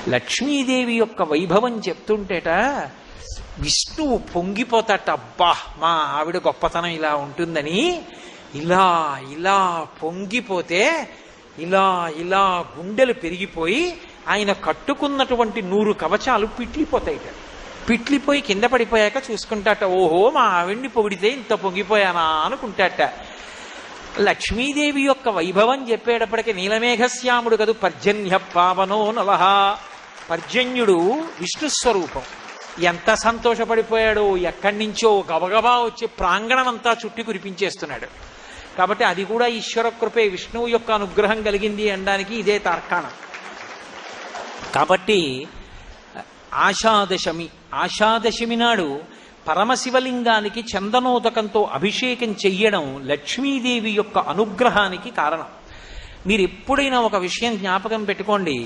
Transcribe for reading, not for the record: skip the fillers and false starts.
లక్ష్మీదేవి యొక్క వైభవం చెప్తుంటేట విష్ణువు పొంగిపోతాట. అబ్బా, మా ఆవిడ గొప్పతనం ఇలా ఉంటుందని. ఇలా ఇలా పొంగిపోతే ఇలా ఇలా గుండెలు పెరిగిపోయి ఆయన కట్టుకున్నటువంటి 100 కవచాలు పిట్లిపోతాయిట. పిట్లిపోయి కింద పడిపోయాక చూసుకుంటాట, ఓహో మా ఆవిడ్ని పొగిడితే ఇంత పొంగిపోయానా అనుకుంటాట. లక్ష్మీదేవి యొక్క వైభవం చెప్పేటప్పటికి నీలమేఘశ్యాముడు కదూ పర్జన్య పావనో నలహ. పర్జన్యుడు విష్ణుస్వరూపం. ఎంత సంతోషపడిపోయాడో, ఎక్కడి నుంచో గబగబా వచ్చి ప్రాంగణం అంతా చుట్టి కురిపించేస్తున్నాడు. కాబట్టి అది కూడా ఈశ్వర కృపే, విష్ణువు యొక్క అనుగ్రహం కలిగింది అనడానికి ఇదే తార్కాణం. కాబట్టి ఆషాదశమి నాడు పరమశివలింగానికి చందనోదకంతో అభిషేకం చెయ్యడం లక్ష్మీదేవి యొక్క అనుగ్రహానికి కారణం. మీరు ఎప్పుడైనా ఒక విషయం జ్ఞాపకం పెట్టుకోండి,